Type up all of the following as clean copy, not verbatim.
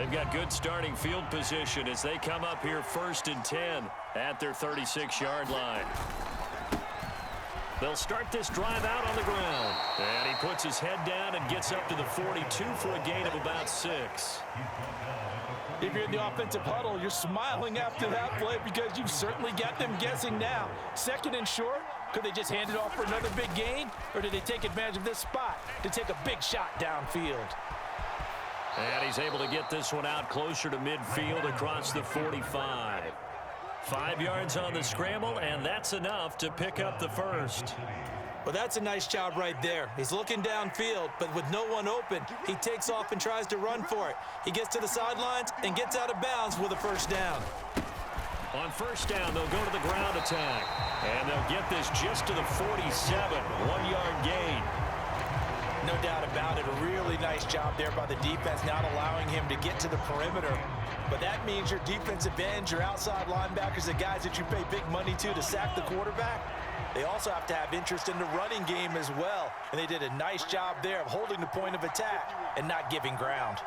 They've got good starting field position as they come up here 1st and 10 at their 36-yard line. They'll start this drive out on the ground. And he puts his head down and gets up to the 42 for a gain of about 6. If you're in the offensive huddle, you're smiling after that play because you've certainly got them guessing now. 2nd and short, could they just hand it off for another big gain? Or did they take advantage of this spot to take a big shot downfield? And he's able to get this one out closer to midfield across the 45. 5 yards on the scramble, and that's enough to pick up the first. Well, that's a nice job right there. He's looking downfield, but with no one open, he takes off and tries to run for it. He gets to the sidelines and gets out of bounds with a first down. On first down, they'll go to the ground attack. And they'll get this just to the 47, 1-yard gain. No doubt about it. A really nice job there by the defense, not allowing him to get to the perimeter. But that means your defensive ends, your outside linebackers, the guys that you pay big money to sack the quarterback, they also have to have interest in the running game as well. And they did a nice job there of holding the point of attack and not giving ground.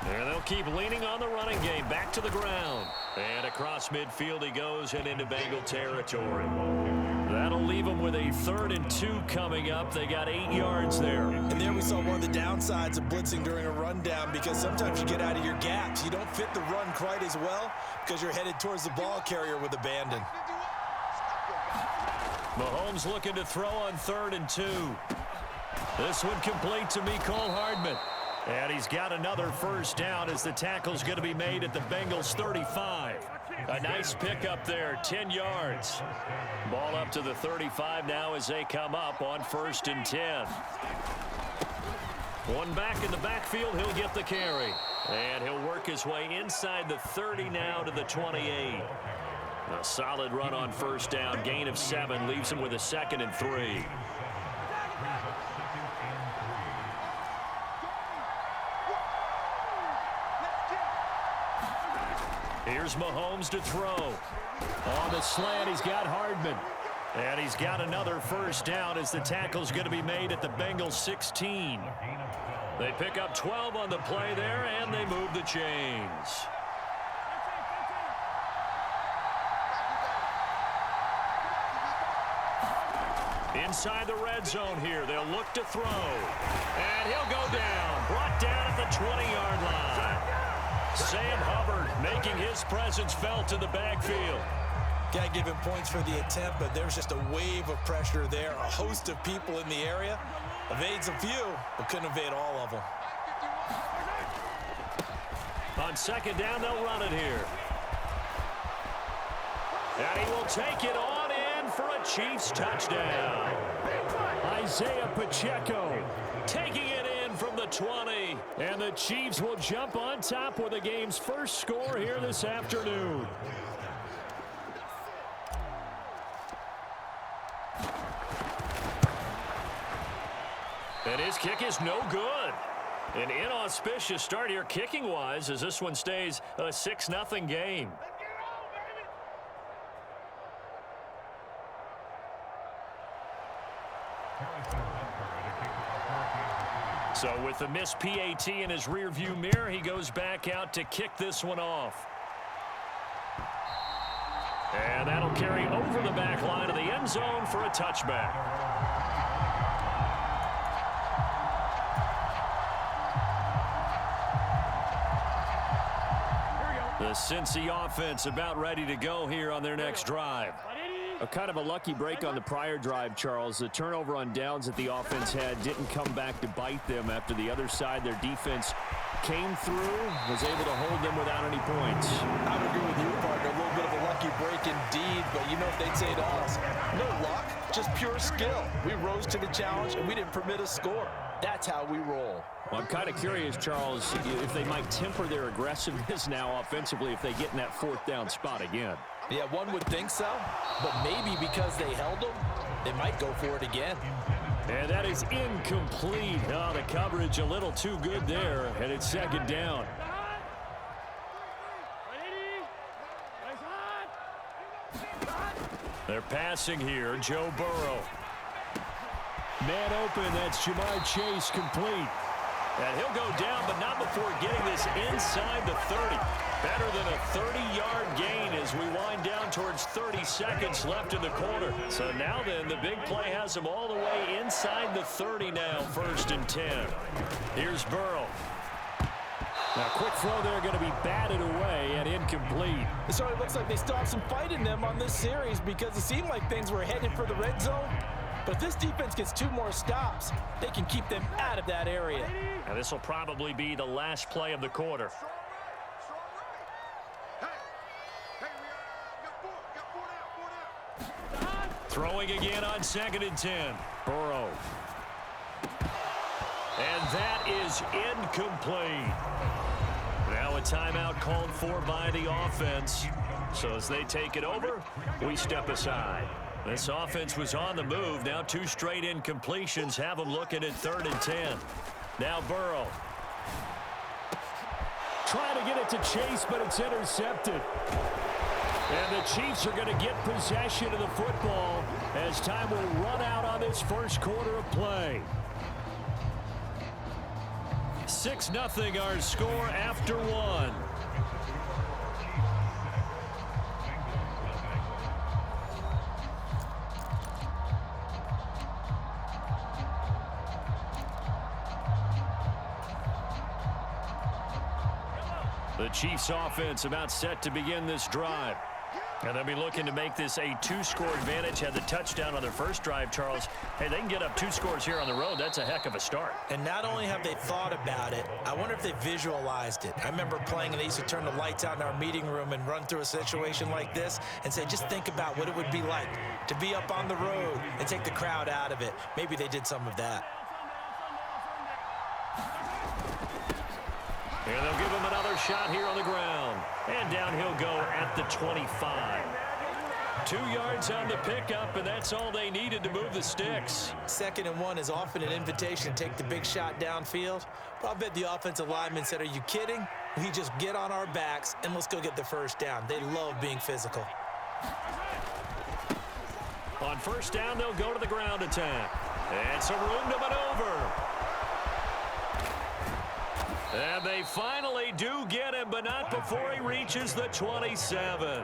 And they'll keep leaning on the running game. Back to the ground. And across midfield he goes and into Bengal territory. That'll leave them with a 3rd and 2 coming up. They got 8 yards there. And there we saw one of the downsides of blitzing during a rundown, because sometimes you get out of your gaps. You don't fit the run quite as well because you're headed towards the ball carrier with abandon. Mahomes looking to throw on 3rd and 2. This one complete to Mecole Hardman. And he's got another first down as the tackle's going to be made at the Bengals 35. A nice pickup there, 10 yards. Ball up to the 35 now as they come up on 1st and 10. One back in the backfield, he'll get the carry. And he'll work his way inside the 30 now to the 28. A solid run on first down, gain of 7, leaves him with a 2nd and 3. Here's Mahomes to throw. On the slant, he's got Hardman. And he's got another first down as the tackle's going to be made at the Bengals 16. They pick up 12 on the play there, and they move the chains. Inside the red zone here, they'll look to throw. And he'll go down, brought down at the 20-yard line. Sam Hubbard making his presence felt in the backfield. Can't give him points for the attempt, but there's just a wave of pressure there. A host of people in the area. Evades a few, but couldn't evade all of them. On 2nd down, they'll run it here. And he will take it on in for a Chiefs touchdown. Isaiah Pacheco taking it in from the 20. And the Chiefs will jump on top with the game's first score here this afternoon. And his kick is no good. An inauspicious start here kicking-wise as this one stays a 6-0 game. So with the missed PAT in his rearview mirror, he goes back out to kick this one off. And that'll carry over the back line of the end zone for a touchback. The Cincy offense about ready to go here on their next drive. A kind of a lucky break on the prior drive, Charles. The turnover on downs that the offense had didn't come back to bite them after the other side. Their defense came through, was able to hold them without any points. I would agree with you, partner. A little bit of a lucky break indeed, but you know what they'd say to us? No luck, just pure skill. We rose to the challenge, and we didn't permit a score. That's how we roll. Well, I'm kind of curious, Charles, if they might temper their aggressiveness now offensively if they get in that 4th down spot again. Yeah, one would think so, but maybe because they held them, they might go for it again. And that is incomplete. Oh, the coverage a little too good there, and it's 2nd down. They're passing here, Joe Burrow. Man open, that's Jamar Chase complete. And he'll go down, but not before getting this inside the 30. Better than a 30-yard gain as we wind down towards 30 seconds left in the quarter. So now then, the big play has him all the way inside the 30 now, 1st and 10. Here's Burrow. Now, quick throw there going to be batted away and incomplete. It certainly looks like they still have some fight in them on this series because it seemed like things were headed for the red zone. But if this defense gets 2 more stops, they can keep them out of that area. Now, this will probably be the last play of the quarter. Throwing again on 2nd and 10. Burrow. And that is incomplete. Now a timeout called for by the offense. So as they take it over, we step aside. This offense was on the move. Now 2 straight incompletions have them looking at 3rd and 10. Now Burrow. Trying to get it to Chase, but it's intercepted. And the Chiefs are going to get possession of the football as time will run out on this first quarter of play. 6-0 our score after 1. The Chiefs offense about set to begin this drive. And they'll be looking to make this a 2-score advantage. Had the touchdown on their first drive, Charles. Hey, they can get up 2 scores here on the road. That's a heck of a start. And not only have they thought about it, I wonder if they visualized it. I remember playing and they used to turn the lights out in our meeting room and run through a situation like this and say, just think about what it would be like to be up on the road and take the crowd out of it. Maybe they did some of that. And they'll give him another shot here on the ground. And down he'll go at the 25. 2 yards on the pickup, and that's all they needed to move the sticks. 2nd and 1 is often an invitation to take the big shot downfield. But I bet the offensive lineman said, are you kidding? We just get on our backs and let's go get the first down. They love being physical. On 1st down, they'll go to the ground attack. And some room to maneuver. And they finally do get him, but not before he reaches the 27.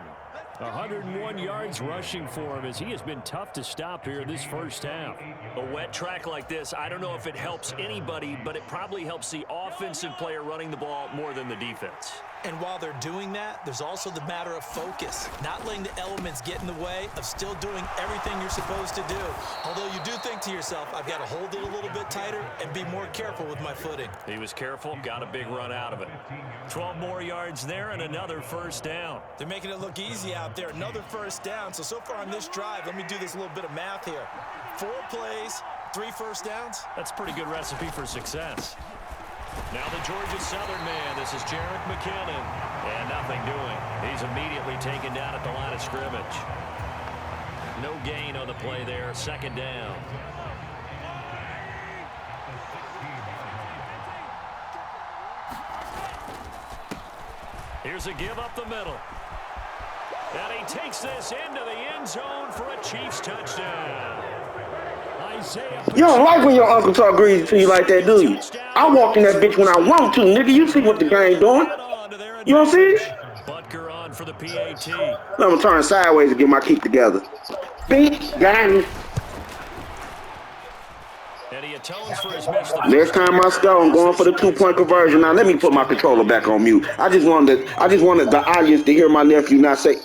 101 yards rushing for him as he has been tough to stop here this first half. A wet track like this, I don't know if it helps anybody, but it probably helps the offensive player running the ball more than the defense. And while they're doing that, there's also the matter of focus. Not letting the elements get in the way of still doing everything you're supposed to do. Although you do think to yourself, I've got to hold it a little bit tighter and be more careful with my footing. He was careful, got a big run out of it. 12 more yards there and another first down. They're making it look easy out there. Another first down. So far on this drive, let me do this little bit of math here. 4 plays, 3 first downs. That's a pretty good recipe for success. Now the Georgia Southern man, this is J-Atk McKinnon, and nothing doing. He's immediately taken down at the line of scrimmage. No gain on the play there, 2nd down. Here's a give up the middle. And he takes this into the end zone for a Chiefs touchdown. You don't like when your uncle talk greasy to you like that, do you? I walk in that bitch when I want to, nigga. You see what the game doing. You don't see it? Butker on for the PAT. I'm gonna turn sideways to get my keep together. Bitch, got me. And he atones for his miss. Next time I score, I'm going for the 2-point conversion. Now let me put my controller back on mute. I just wanted the audience to hear my nephew not say,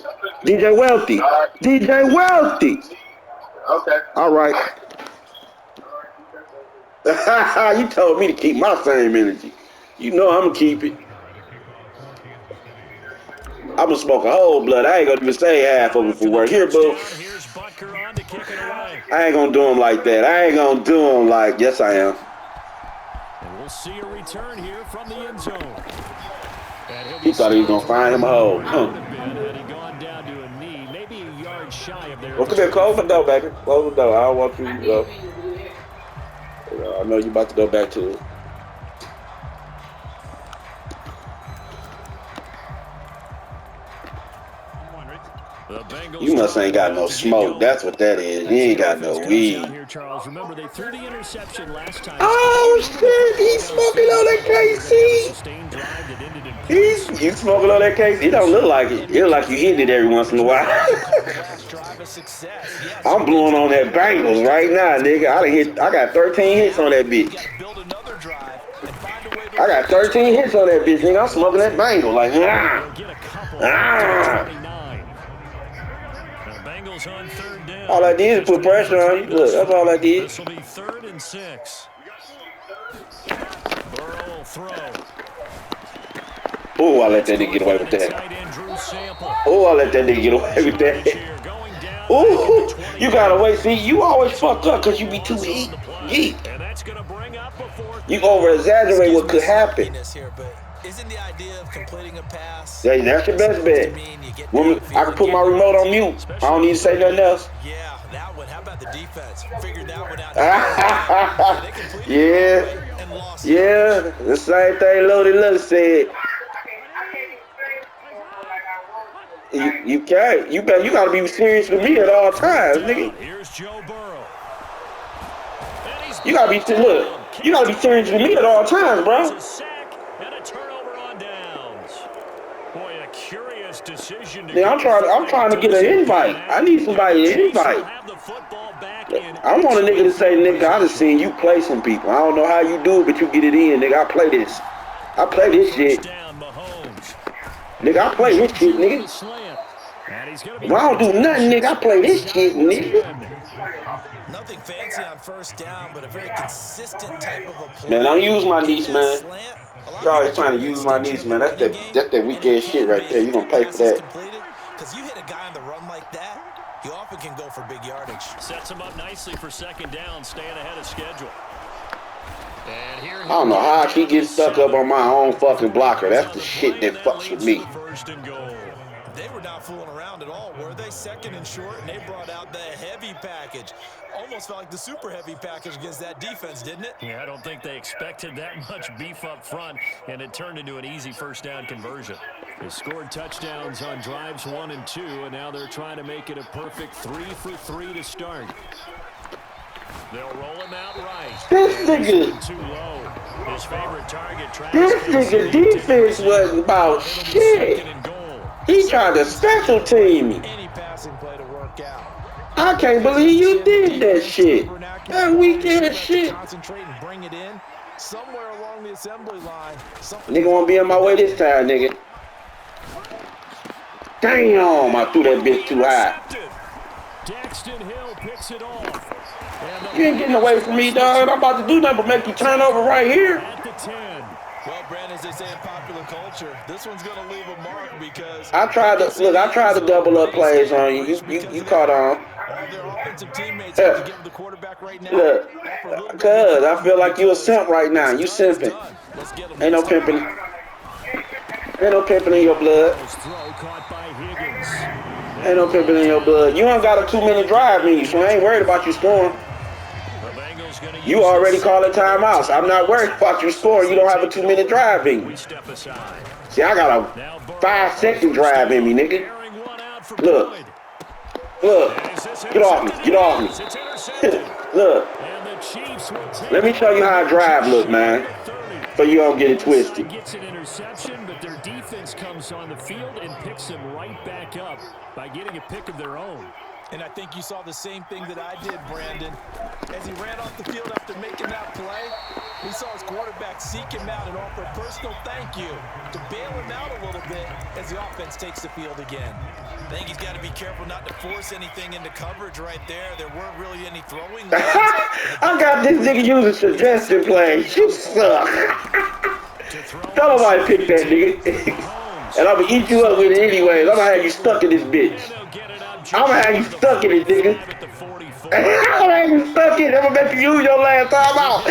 Djwealthe. Djwealthe. Okay. All right. You told me to keep my same energy. You know I'm gonna keep it. I'm gonna smoke a whole blood. I ain't gonna even say half of it for work. Here, boo. Here's Butker on to kick it away. I ain't gonna do him like that. I ain't gonna do him like, yes I am. And we'll see a return here from the end zone. He thought he was gonna find him a hole. Had he gone down to a knee, maybe a yard shy of there. Well, come here, close the door, baby. Close the door. I don't want you to go. I know you're about to go back to it. The You must ain't got no smoke. That's what that is. You ain't got no weed. Here, Charles. Remember, they threw the interception last time. Oh shit! He's smoking on that KC. He's smoking on that KC. It don't look like it. It look like you hitting it every once in a while. I'm blowing on that Bengals right now, nigga. I got 13 hits on that bitch. I got 13 hits on that bitch, nigga. I'm smoking that Bengal like All I did is put pressure on you. Look, that's all I did. This will be 3rd and 6. Burrow will throw. Oh, I let that nigga get away with that. Oh, I let that nigga get away with that. Ooh, you gotta wait. See, you always fuck up because you be too deep. You over exaggerate what could happen. Isn't the idea of completing a pass? Yeah, that's your best bet. I can put my remote on mute. I don't need to say nothing else. Yeah, that one. How about the defense? Figured that one out. Yeah, the same thing Loaded Luck said. You can't. You gotta be serious with me at all times, nigga. Here's Joe Burrow. You gotta be serious with me at all times, bro. And a turnover on downs. Boy, a curious decision. I'm trying to get an invite. I need somebody to invite. I want a nigga to say, nigga, I done seen you play some people. I don't know how you do it, but you get it in, nigga. I play this shit. Nigga, I play this shit, nigga. Well, I don't do nothing, nigga. I play this shit, nigga. Nothing fancy on first down, but a very consistent type of a play. Man, don't use my niece, man. You're always trying to use my niece, man. That's that weak ass shit right there. You gonna pay for that. Because you hit a guy on the run like that, he often can go for big yardage. Sets him up nicely for 2nd down, staying ahead of schedule. And here I don't know how she gets stuck up on my own fucking blocker. That's the shit that fucks with me. 1st and goal. They were not fooling around at all, were they? 2nd and short, and they brought out the heavy package. Almost felt like the super heavy package against that defense, didn't it? Yeah, I don't think they expected that much beef up front, and it turned into an easy 1st down conversion. They scored touchdowns on drives 1 and 2, and now they're trying to make it a perfect 3 for 3 to start. They'll roll him out right. This nigga. Too low. His favorite target. This nigga defense wasn't about shit. He tried to special team me. Any passing play to work out. I can't believe you did that shit. That weak ass shit. Concentrate and bring it in somewhere along the assembly line. Nigga won't be in my way this time, nigga. Damn, I threw that bitch too high. Daxton Hill picks it off. You ain't getting away from me, dog. I'm about to do nothing but make you turn over right here. At the 10. Well, Brandon, as they say in popular culture, this one's going to leave a mark because I tried to double up plays on you. You caught on. all their offensive teammates have to give the quarterback right now. Look, cuz I feel like you a simp right now. You simping. Ain't no pimping. Ain't no pimping in your blood. Ain't no pimping in your blood. You don't got a 2-minute drive me, so I ain't worried about you scoring. You already calling timeouts. I'm not worried about you scoring. You don't have a 2-minute drive in you. See, I got a 5-second drive in me, nigga. Look. Get off me. Get off me. Look. Let me show you how I drive look, man. So you don't get it twisted. Gets an interception, but their defense comes on the field and picks them right back up by getting a pick of their own. And I think you saw the same thing that I did, Brandon. As he ran off the field after making that play, we saw his quarterback seek him out and offer a personal thank you to bail him out a little bit as the offense takes the field again. I think he's got to be careful not to force anything into coverage right there. There weren't really any throwing. I got this nigga using suggestion plays. You suck. Tell nobody pick that nigga. And I'm going to eat you up with it anyways. I'm going to have you stuck in this bitch. I'm going to have you stuck in it, nigga. I'm going to have you stuck in it. I'm going to make you use your last time out.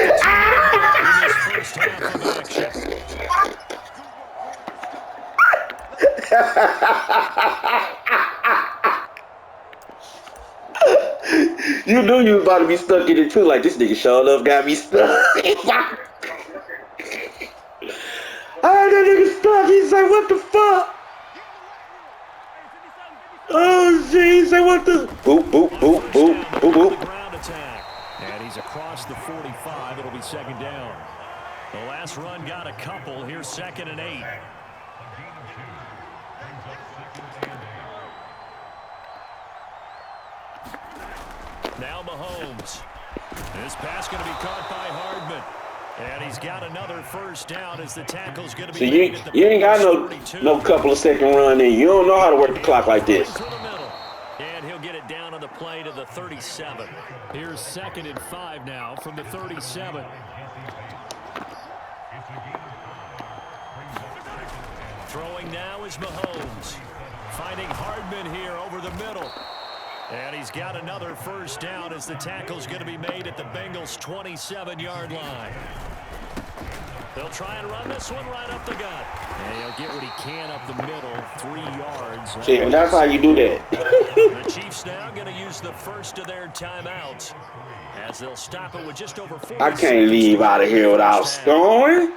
You knew you was about to be stuck in it too. Like, this nigga sure enough got me stuck. I had that nigga stuck. He's like, what the fuck? Oh, jeez. Say what the? Boop, boop, boop, boop, boop, boop. Ground attack. And he's across the 45. It'll be second down. The last run got a couple. Here's 2nd and 8. Now Mahomes. This pass going to be caught by Hardman. And he's got another first down as the tackle's going to be made at the you ain't got no 32. couple of second run in. You don't know how to work the clock like this. And he'll get it down on the play to the 37. Here's 2nd and 5 now from the 37. Throwing now is Mahomes. Finding Hardman here over the middle. And he's got another first down as the tackle's going to be made at the Bengals' 27-yard line. They'll try and run this one right up the gut. And he'll get what he can up the middle, 3 yards. See, and that's how you do that. The Chiefs now going to use the first of their timeouts as they'll stop it with just over 4 I can't leave out of here without scoring.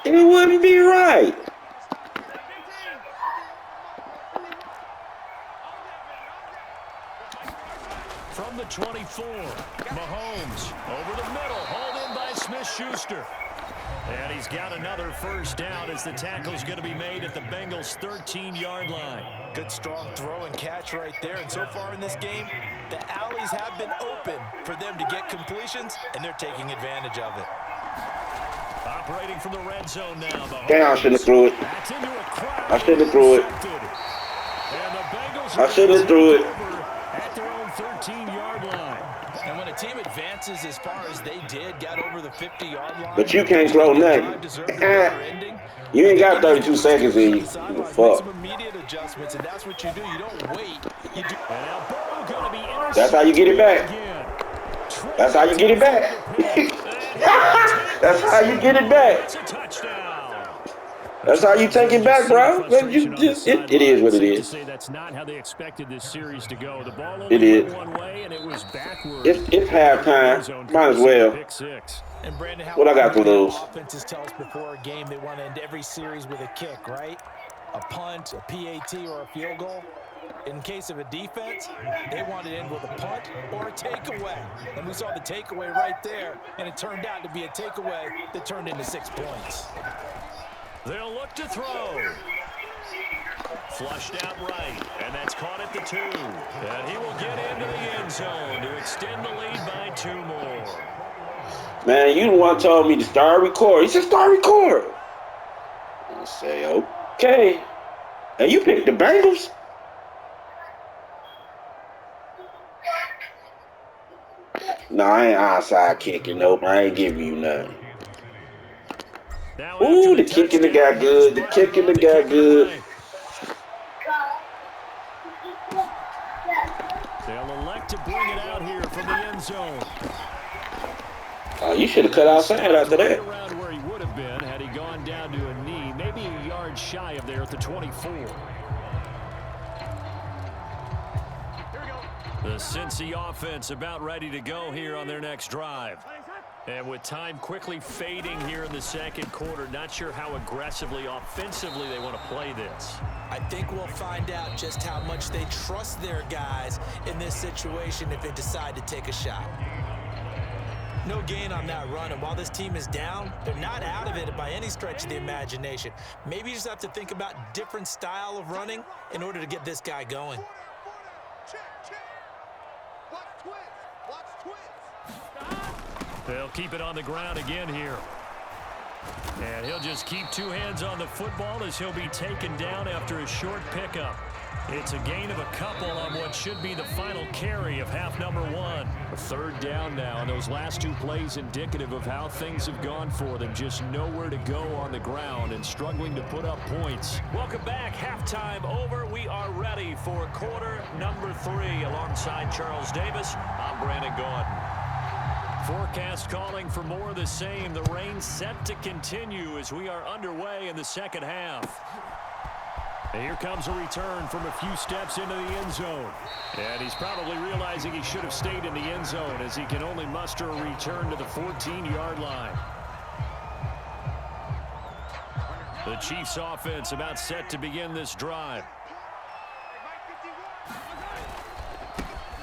It wouldn't be right. From the 24, Mahomes over the middle, hauled in by Smith-Schuster. And he's got another first down as the tackle's going to be made at the Bengals' 13-yard line. Good strong throw and catch right there. And so far in this game, the alleys have been open for them to get completions, and they're taking advantage of it. Operating from the red zone now. Mahomes. Damn, I shouldn't have threw it. I shouldn't have threw it. I shouldn't have threw it. At their own 13-yard line. And when a team advances as far as they did, got over the 50-yard line. But you can't throw nothing. You ain't got 32 seconds in you. Fuck. Some immediate adjustments, and that's what you do. You don't wait. You do. That's how you get it back. That's how you get it back. That's how you get it back. It's a touchdown. That's how you take it back, bro. You just, it is what it is. That's not how they expected this series to go. The ball it is. One way and it was backward. It's halftime. Might as well. And Brandon, what I got to lose? Offenses tell us before a game they want to end every series with a kick, right? A punt, a PAT, or a field goal. In case of a defense, they want to end with a punt or a takeaway. And we saw the takeaway right there, and it turned out to be a takeaway that turned into 6 points. They'll look to throw. Flushed out right, and that's caught at the 2. And he will get into the end zone to extend the lead by 2 more. Man, you the one told me to start record. He said start record. I say, okay. And you picked the Bengals? No, I ain't outside kicking. Nope, I ain't giving you nothing. Ooh, the kicking the guy good. The kicking the guy good. They'll elect to bring it out here from the end zone. Oh, you should have cut outside after that. Around where he would have been had he gone down to a knee, maybe a yard shy of there at the 24. The Cincy offense about ready to go here on their next drive. And with time quickly fading here in the second quarter, not sure how aggressively, offensively they want to play this. I think we'll find out just how much they trust their guys in this situation if they decide to take a shot. No gain on that run, and while this team is down, they're not out of it by any stretch of the imagination. Maybe you just have to think about different style of running in order to get this guy going. They'll keep it on the ground again here. And he'll just keep 2 hands on the football as he'll be taken down after a short pickup. It's a gain of a couple on what should be the final carry of half number 1. A 3rd down now, and those last 2 plays indicative of how things have gone for them. Just nowhere to go on the ground and struggling to put up points. Welcome back. Halftime over. We are ready for quarter number 3. Alongside Charles Davis, I'm Brandon Gordon. Forecast calling for more of the same. The rain set to continue as we are underway in the second half. And here comes a return from a few steps into the end zone. And he's probably realizing he should have stayed in the end zone as he can only muster a return to the 14-yard line. The Chiefs offense about set to begin this drive.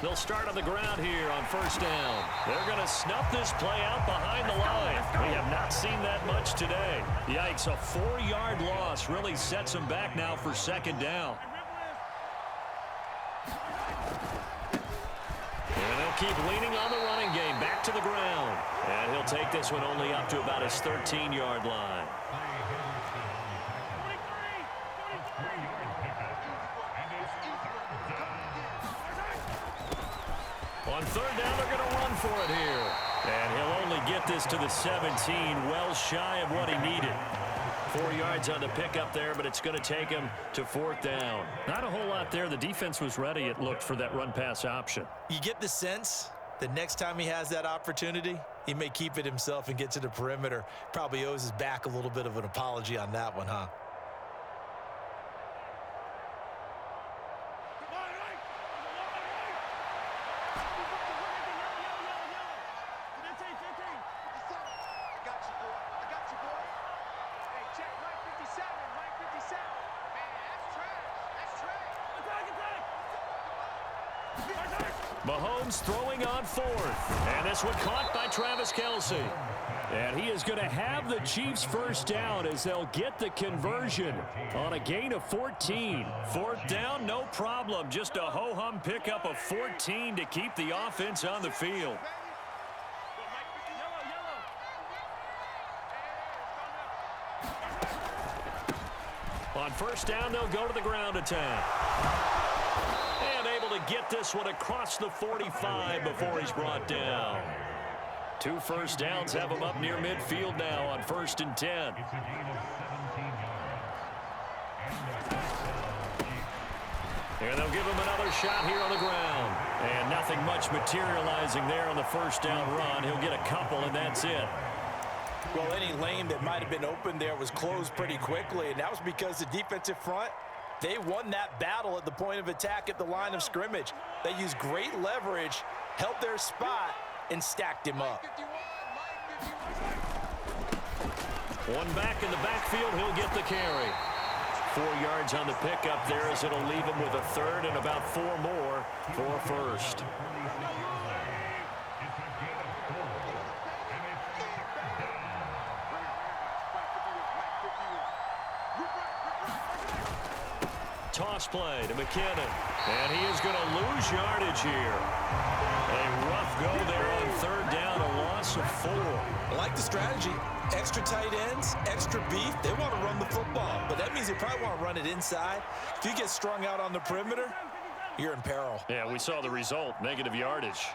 They'll start on the ground here on first down. They're going to snuff this play out behind the line. We have not seen that much today. Yikes, a 4-yard loss really sets them back now for second down. And they'll keep leaning on the running game back to the ground. And he'll take this one only up to about his 13-yard line. On third down, they're going to run for it here. And he'll only get this to the 17, well shy of what he needed. 4 yards on the pickup there, but it's going to take him to fourth down. Not a whole lot there. The defense was ready, it looked, for that run-pass option. You get the sense that next time he has that opportunity, he may keep it himself and get to the perimeter. Probably owes his back a little bit of an apology on that one, huh? Mahomes throwing on fourth. And this one caught by Travis Kelce. And he is going to have the Chiefs first down as they'll get the conversion on a gain of 14. Fourth down, no problem. Just a ho-hum pickup of 14 to keep the offense on the field. On first down, they'll go to the ground attack. And able to get this one across the 45 before he's brought down. 2 first downs have him up near midfield now on 1st and 10. And they'll give him another shot here on the ground. And nothing much materializing there on the first down run. He'll get a couple, and that's it. Well, any lane that might have been open there was closed pretty quickly, and that was because the defensive front, they won that battle at the point of attack at the line of scrimmage. They used great leverage, held their spot, and stacked him up. One back in the backfield, he'll get the carry. 4 yards on the pickup there as it'll leave him with a third and about 4 more for first. Toss play to McKinnon. And he is going to lose yardage here. A rough go there on third down, a loss of 4. I like the strategy. Extra tight ends, extra beef. They want to run the football, but that means they probably want to run it inside. If you get strung out on the perimeter, you're in peril. Yeah, we saw the result, negative yardage.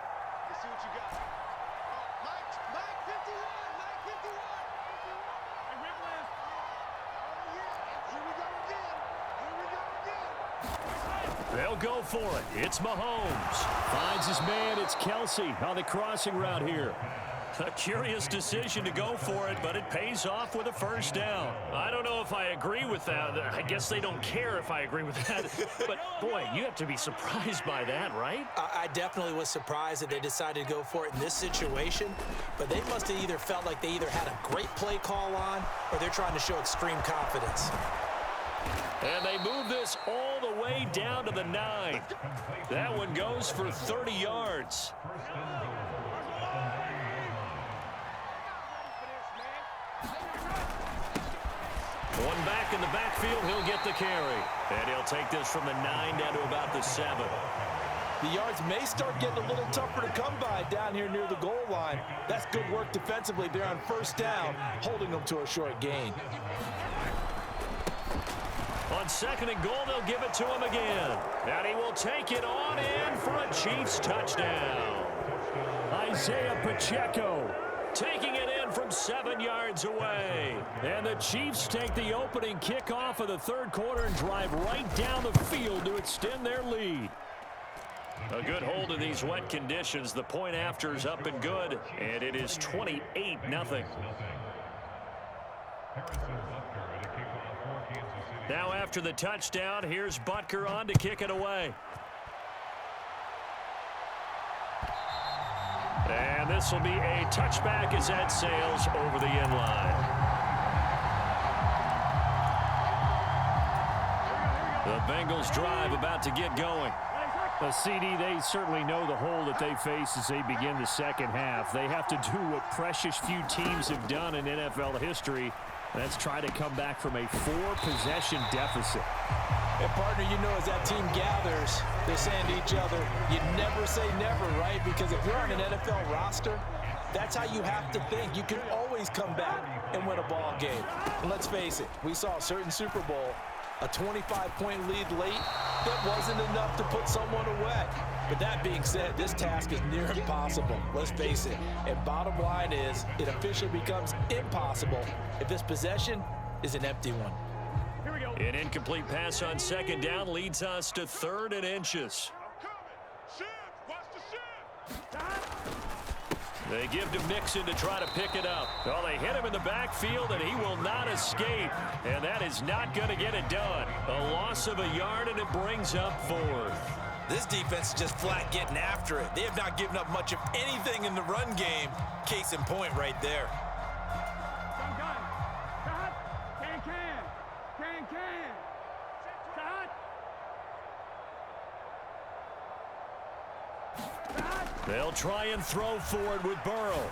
They'll go for it. It's Mahomes. Finds his man. It's Kelce on the crossing route here. A curious decision to go for it, but it pays off with a first down. I don't know if I agree with that. I guess they don't care if I agree with that. But, boy, you have to be surprised by that, right? I definitely was surprised that they decided to go for it in this situation. But they must have either felt like they either had a great play call on or they're trying to show extreme confidence. And they move this all the way down to the 9. That one goes for 30 yards. One back in the backfield, he'll get the carry. And he'll take this from the 9 down to about the 7. The yards may start getting a little tougher to come by down here near the goal line. That's good work defensively there on first down, holding them to a short gain. On 2nd and goal, they'll give it to him again. And he will take it on in for a Chiefs touchdown. Isaiah Pacheco taking it in from 7 yards away. And the Chiefs take the opening kickoff of the third quarter and drive right down the field to extend their lead. A good hold in these wet conditions. The point after is up and good, and it is 28-0. Now after the touchdown, here's Butker on to kick it away. And this will be a touchback as that sails over the end line. The Bengals drive about to get going. CD, they certainly know the hole that they face as they begin the second half. They have to do what precious few teams have done in NFL history. That's try to come back from a 4-possession deficit. And, partner, you know, as that team gathers, they're saying to each other, you never say never, right? Because if you're on an NFL roster, that's how you have to think. You can always come back and win a ball game. And let's face it, we saw a certain Super Bowl, a 25-point lead late, that wasn't enough to put someone away. But that being said, this task is near impossible. Let's face it. And bottom line is, it officially becomes impossible if this possession is an empty one. Here we go. An incomplete pass on second down leads us to 3rd and inches. They give to Mixon to try to pick it up. Well, they hit him in the backfield, and he will not escape. And that is not going to get it done. A loss of a yard, and it brings up 4th. This defense is just flat getting after it. They have not given up much of anything in the run game. Case in point right there. They'll try and throw forward with Burrow.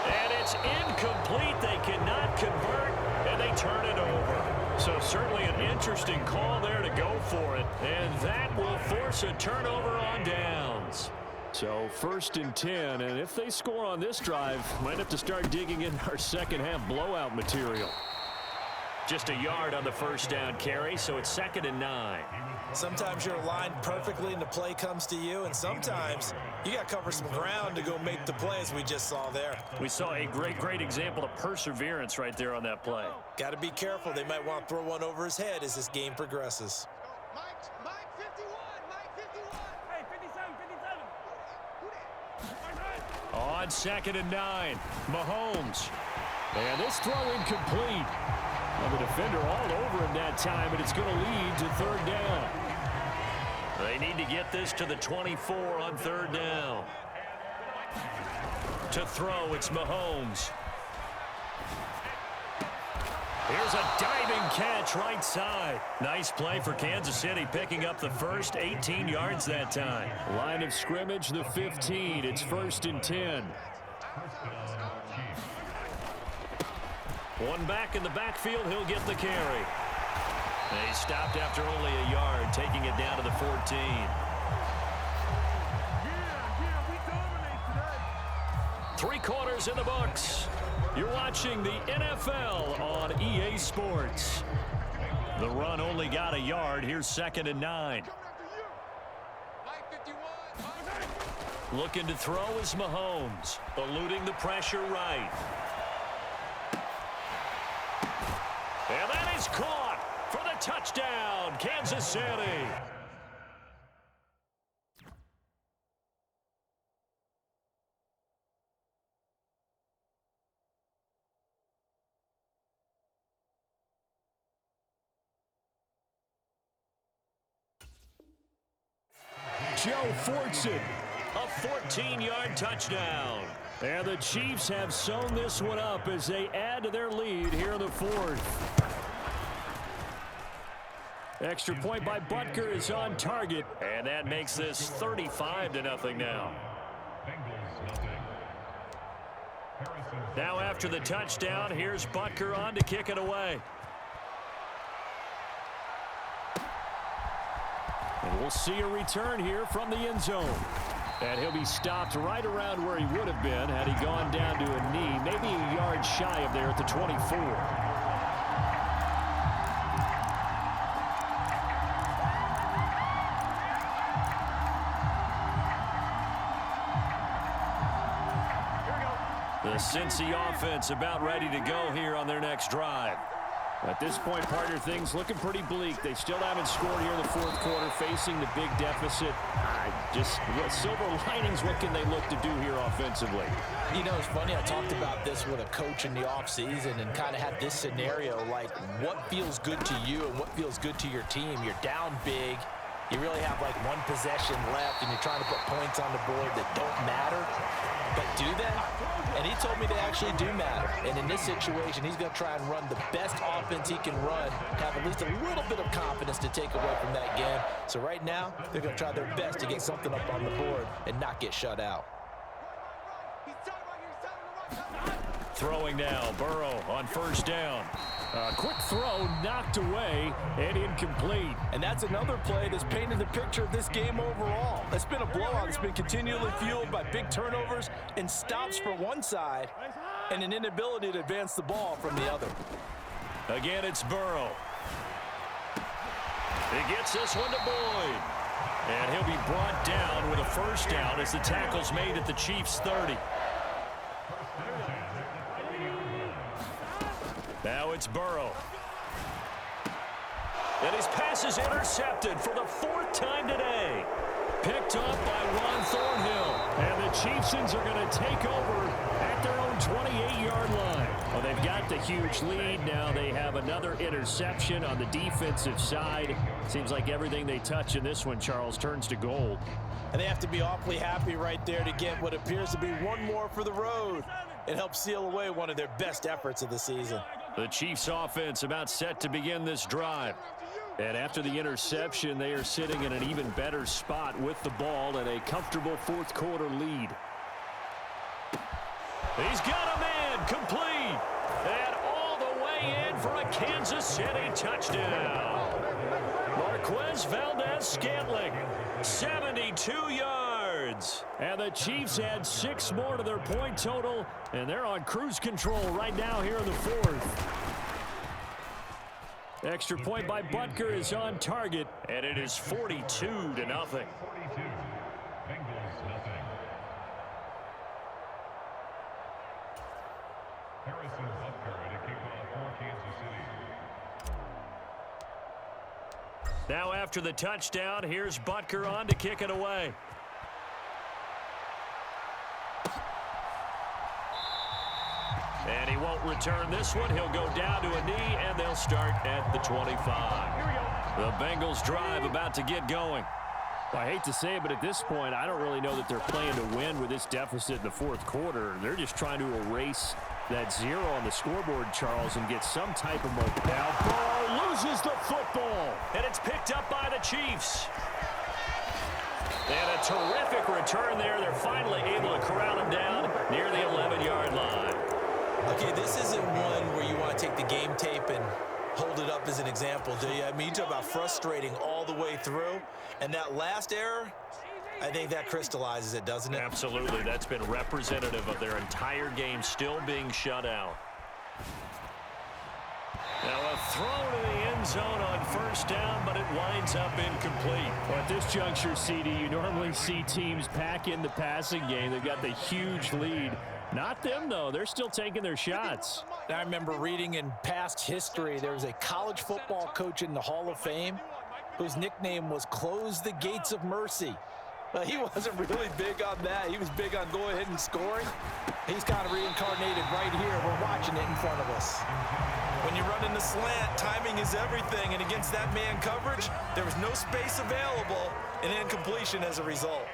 And it's incomplete. They cannot convert, and they turn it over. So certainly an interesting call there to go for it. And that will force a turnover on downs. So 1st and 10, and if they score on this drive, might have to start digging in our second half blowout material. Just a yard on the first down carry, so it's 2nd and 9. Sometimes you're aligned perfectly and the play comes to you, and sometimes you got to cover some ground to go make the play, as we just saw there. We saw a great example of perseverance right there on that play. Got to be careful. They might want to throw one over his head as this game progresses. Mike 51, Mike 51. Hey, 57. On 2nd and 9, Mahomes. And this throw incomplete. Well, the defender all over him that time, but it's going to lead to 3rd down. They need to get this to the 24 on 3rd down. To throw, it's Mahomes. Here's a diving catch right side. Nice play for Kansas City, picking up the first 18 yards that time. Line of scrimmage, the 15. It's 1st and 10. One back in the backfield, he'll get the carry. They stopped after only a yard, taking it down to the 14. We dominate today. 3 quarters in the books. You're watching the NFL on EA Sports. The run only got a yard. Here's 2nd and 9. Looking to throw is Mahomes, eluding the pressure right. And that is caught for the touchdown, Kansas City. Joe Fortson, a 14-yard touchdown. And the Chiefs have sewn this one up as they add to their lead here in the 4th. Extra point by Butker is on target, and that makes this 35-0 now. Now after the touchdown, here's Butker on to kick it away. And we'll see a return here from the end zone. And he'll be stopped right around where he would have been had he gone down to a knee, maybe a yard shy of there at the 24. The Cincy offense about ready to go here on their next drive. At this point, partner, things looking pretty bleak. They still haven't scored here in the 4th quarter, facing the big deficit. Just what silver linings, what can they look to do here offensively? You know, it's funny, I talked about this with a coach in the offseason and kind of had this scenario, like what feels good to you and what feels good to your team. You're down big, You really have like one possession left, and you're trying to put points on the board that don't matter. But do they? And he told me they actually do matter. And in this situation, he's going to try and run the best offense he can run, have at least a little bit of confidence to take away from that game. So right now, they're going to try their best to get something up on the board and not get shut out. Throwing now, Burrow on first down. A quick throw knocked away and incomplete. And that's another play that's painted the picture of this game overall. It's been a blowout. It's been continually fueled by big turnovers and stops for one side and an inability to advance the ball from the other. Again, it's Burrow. He gets this one to Boyd. And he'll be brought down with a first down as the tackle's made at the Chiefs' 30. Now it's Burrow. And his pass is intercepted for the 4th time today. Picked up by Ron Thornhill. And the Chiefsons are going to take over at their own 28-yard line. Well, they've got the huge lead. Now they have another interception on the defensive side. Seems like everything they touch in this one, Charles, turns to gold. And they have to be awfully happy right there to get what appears to be one more for the road. It helps seal away one of their best efforts of the season. The Chiefs offense about set to begin this drive. And after the interception, they are sitting in an even better spot with the ball and a comfortable 4th quarter lead. He's got a man complete. And all the way in for a Kansas City touchdown. Marquez Valdez-Scantling, 72 yards. And the Chiefs had 6 more to their point total, and they're on cruise control right now here in the 4th. Extra point by Butker is on target, and it is 42-0. Now after the touchdown, here's Butker on to kick it away. And he won't return this one. He'll go down to a knee, and they'll start at the 25. The Bengals drive about to get going. Well, I hate to say it, but at this point, I don't really know that they're playing to win with this deficit in the 4th quarter. They're just trying to erase that 0 on the scoreboard, Charles, and get some type of momentum. Now Burrow loses the football, and it's picked up by the Chiefs. And a terrific return there. They're finally able to corral him down near the 11-yard line. Okay, this isn't one where you want to take the game tape and hold it up as an example, do you? I mean, you talk about frustrating all the way through. And that last error, I think that crystallizes it, doesn't it? Absolutely. That's been representative of their entire game still being shut out. Now a throw to the end zone on first down, but it winds up incomplete. Well, at this juncture, CD, you normally see teams pack in the passing game. They've got the huge lead. Not them, though. They're still taking their shots. I remember reading in past history, there was a college football coach in the Hall of Fame whose nickname was Close the Gates of Mercy. He wasn't really big on that. He was big on go ahead and scoring. He's kind of reincarnated right here. We're watching it in front of us. When you run in the slant, timing is everything. And against that man coverage, there was no space available and incompletion as a result.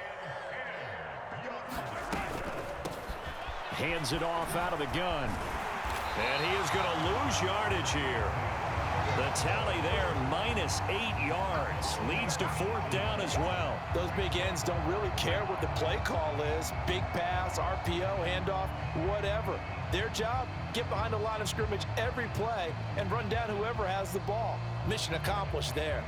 Hands it off out of the gun. And he is going to lose yardage here. The tally there, -8 yards. Leads to 4th down as well. Those big ends don't really care what the play call is. Big pass, RPO, handoff, whatever. Their job, get behind the line of scrimmage every play and run down whoever has the ball. Mission accomplished there.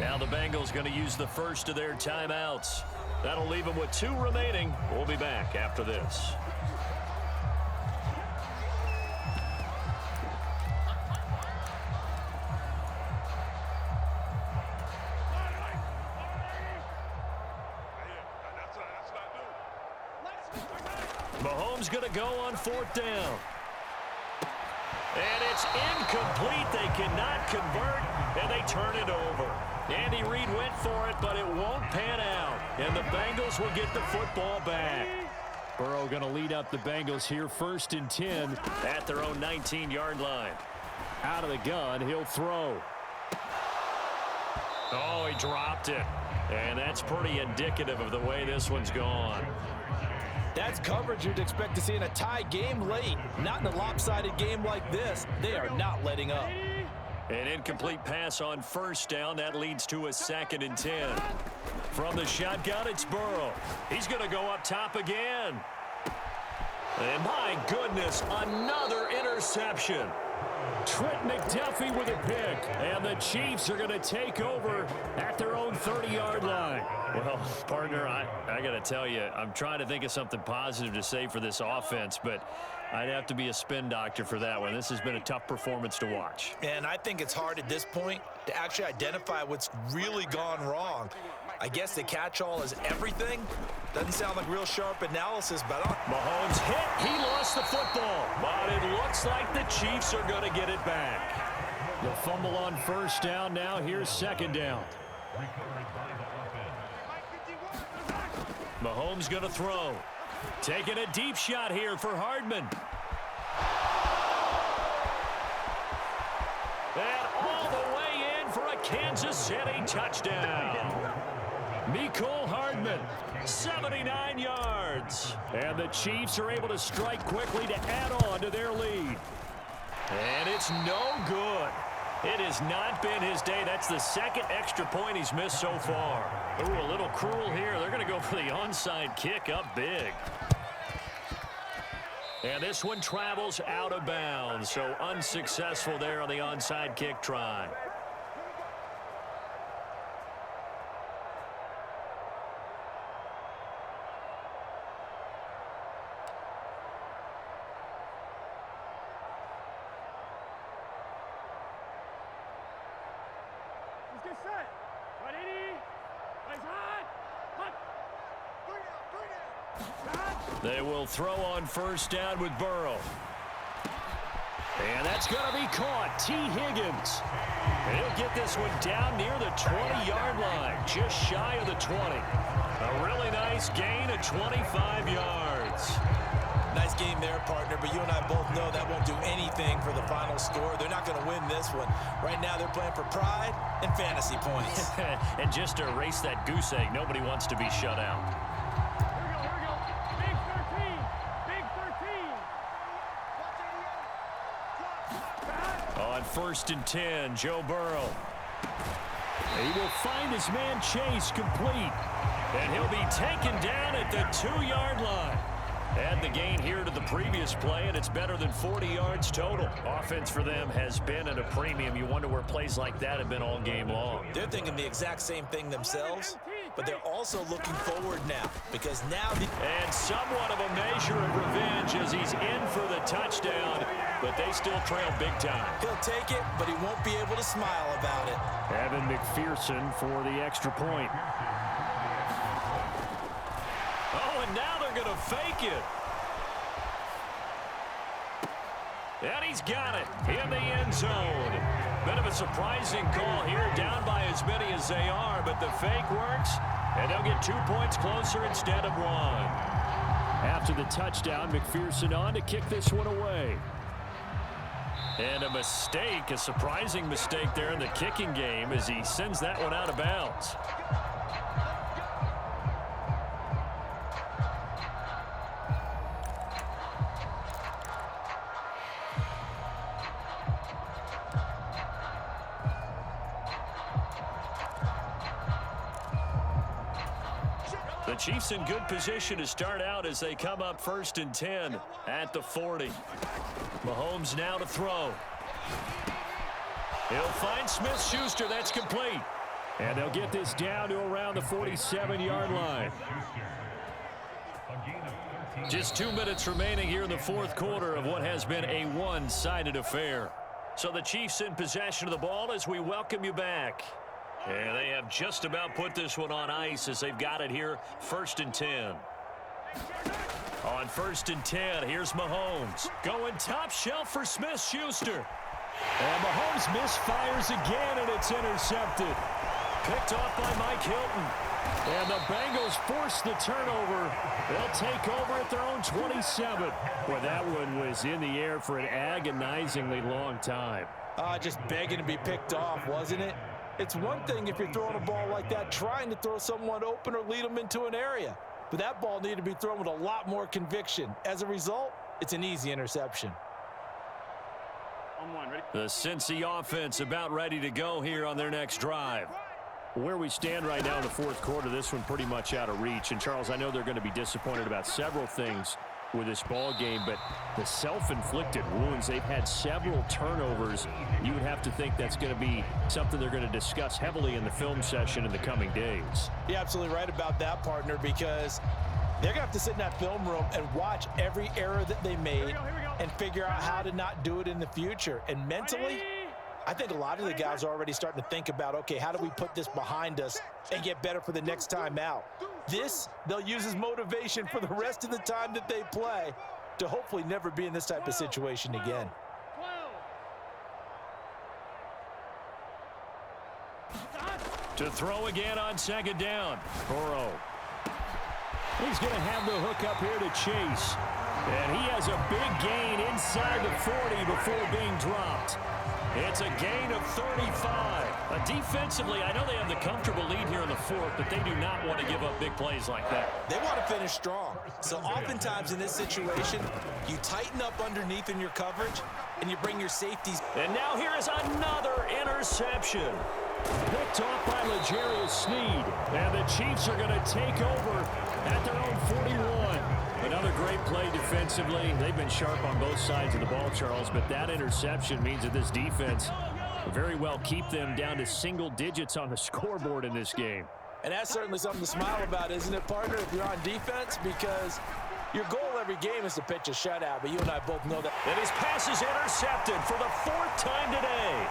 Now the Bengals going to use the first of their timeouts. That'll leave them with 2 remaining. We'll be back after this. Mahomes going to go on 4th down. And it's incomplete. They cannot convert, and they turn it over. Andy Reid went for it, but it won't pan out. And the Bengals will get the football back. Burrow going to lead up the Bengals here, 1st and 10 at their own 19-yard line. Out of the gun, he'll throw. Oh, he dropped it. And that's pretty indicative of the way this one's gone. That's coverage you'd expect to see in a tie game late. Not in a lopsided game like this. They are not letting up. An incomplete pass on 1st down. That leads to a 2nd and 10. From the shotgun, it's Burrow. He's going to go up top again. And my goodness, another interception. Trent McDuffie with a pick. And the Chiefs are going to take over at their own 30-yard line. Well, partner, I got to tell you, I'm trying to think of something positive to say for this offense, but I'd have to be a spin doctor for that one. This has been a tough performance to watch. And I think it's hard at this point to actually identify what's really gone wrong. I guess the catch-all is everything. Doesn't sound like real sharp analysis, but Mahomes hit. He lost the football, but it looks like the Chiefs are going to get it back. The fumble on 1st down. Now here's 2nd down. Mahomes going to throw. Taking a deep shot here for Hardman. And all the way in for a Kansas City touchdown. Mecole Hardman, 79 yards. And the Chiefs are able to strike quickly to add on to their lead. And it's no good. It has not been his day. That's the 2nd extra point he's missed so far. Ooh, a little cruel here. They're going to go for the onside kick up big. And this one travels out of bounds, so unsuccessful there on the onside kick try. They will throw on 1st down with Burrow. And that's going to be caught. T. Higgins. He'll get this one down near the 20-yard line, just shy of the 20. A really nice gain of 25 yards. Nice game there, partner, but you and I both know that won't do anything for the final score. They're not going to win this one. Right now they're playing for pride and fantasy points. And just to erase that goose egg, nobody wants to be shut out. On 1st and 10, Joe Burrow. He will find his man Chase complete. And he'll be taken down at the 2-yard line. Add the gain here to the previous play, and it's better than 40 yards total. Offense for them has been at a premium. You wonder where plays like that have been all game long. They're thinking the exact same thing themselves, but they're also looking forward now, because now... And somewhat of a measure of revenge as he's in for the touchdown, but they still trail big time. He'll take it, but he won't be able to smile about it. Evan McPherson for the extra point. Oh, and now they're going to fake it. And he's got it in the end zone. Bit of a surprising call here, down by as many as they are, but the fake works, and they'll get 2 points closer instead of 1. After the touchdown, McPherson on to kick this one away. And a mistake, a surprising mistake there in the kicking game as he sends that one out of bounds. The Chiefs in good position to start out as they come up 1st and 10 at the 40. Mahomes now to throw. He'll find Smith-Schuster. That's complete. And they'll get this down to around the 47-yard line. Just 2 minutes remaining here in the 4th quarter of what has been a one-sided affair. So the Chiefs in possession of the ball as we welcome you back. And they have just about put this one on ice as they've got it here, 1st and 10. On 1st and 10, here's Mahomes. Going top shelf for Smith-Schuster. And Mahomes misfires again, and it's intercepted. Picked off by Mike Hilton. And the Bengals force the turnover. They'll take over at their own 27. Boy, that one was in the air for an agonizingly long time. Just begging to be picked off, wasn't it? It's one thing if you're throwing a ball like that, trying to throw someone open or lead them into an area. But that ball needed to be thrown with a lot more conviction. As a result, it's an easy interception. The Cincy offense about ready to go here on their next drive. Where we stand right now in the fourth quarter, this one pretty much out of reach. And, Charles, I know they're going to be disappointed about several things with this ball game, but the self-inflicted wounds, they've had several turnovers. You would have to think that's going to be something they're going to discuss heavily in the film session in the coming days. You're absolutely right about that, partner, because they're going to have to sit in that film room and watch every error that they made and figure out how to not do it in the future. And mentally, I think a lot of the guys are already starting to think about, okay, how do we put this behind us and get better for the next time out? This, they'll use as motivation for the rest of the time that they play to hopefully never be in this type of situation again. To throw again on second down. Burrow. He's going to have the hook up here to Chase. And he has a big gain inside the 40 before being dropped. It's a gain of 35. Defensively, I know they have the comfortable lead here in the fourth, but they do not want to give up big plays like that. They want to finish strong. So oftentimes in this situation, you tighten up underneath in your coverage, and you bring your safeties. And now here is another interception. Picked off by L'Jarius Sneed. And the Chiefs are going to take over at their own 41. Another great play defensively. They've been sharp on both sides of the ball, Charles, but that interception means that this defense will very well keep them down to single digits on the scoreboard in this game. And that's certainly something to smile about, isn't it, partner, if you're on defense? Because your goal every game is to pitch a shutout, but you and I both know that. And his pass is intercepted for the fourth time today.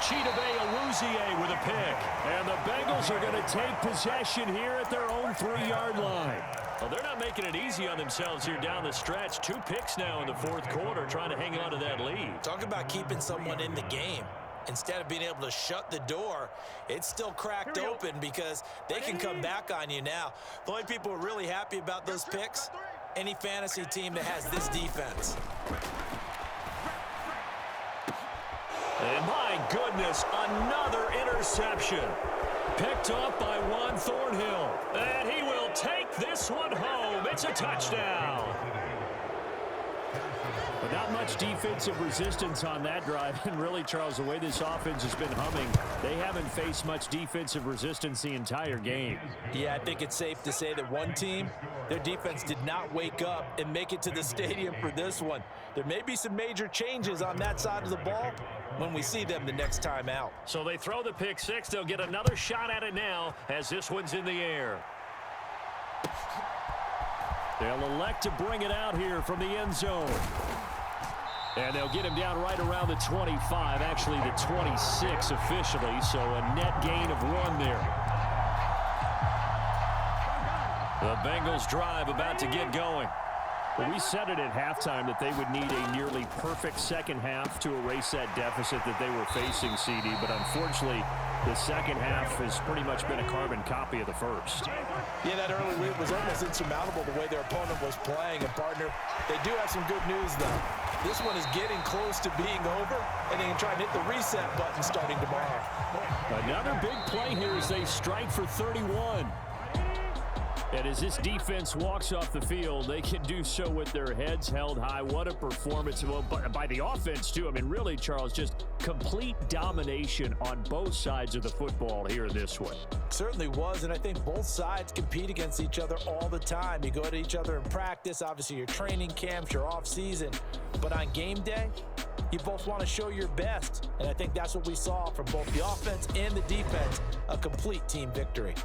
Chidobe Awuzie with a pick. And the Bengals are going to take possession here at their own 3-yard line. Well, they're not making it easy on themselves here down the stretch. 2 picks now in the fourth quarter, trying to hang on to that lead. Talk about keeping someone in the game. Instead of being able to shut the door, it's still cracked open because they can come back on you now. The only people who are really happy about those picks, any fantasy team that has this defense. And my goodness, another interception. Picked up by Juan Thornhill. And he will take this one home. It's a touchdown. But not much defensive resistance on that drive. And really, Charles, the way this offense has been humming, they haven't faced much defensive resistance the entire game. Yeah, I think it's safe to say that one team, their defense did not wake up and make it to the stadium for this one. There may be some major changes on that side of the ball when we see them the next time out. So they throw the pick six. They'll get another shot at it now as this one's in the air. They'll elect to bring it out here from the end zone. And they'll get him down right around the 25, actually the 26 officially, so a net gain of 1 there. The Bengals drive about to get going. Well, we said it at halftime that they would need a nearly perfect second half to erase that deficit that they were facing, CD, but unfortunately, the second half has pretty much been a carbon copy of the first. Yeah, that early lead was almost insurmountable the way their opponent was playing. And, partner, they do have some good news, though. This one is getting close to being over, and they can try and hit the reset button starting tomorrow. Another big play here as they strike for 31. And as this defense walks off the field, they can do so with their heads held high. What a performance by the offense, too. I mean, really, Charles, just complete domination on both sides of the football here in this one. Certainly was, and I think both sides compete against each other all the time. You go at each other in practice, obviously your training camps, your off-season. But on game day, you both want to show your best. And I think that's what we saw from both the offense and the defense, a complete team victory.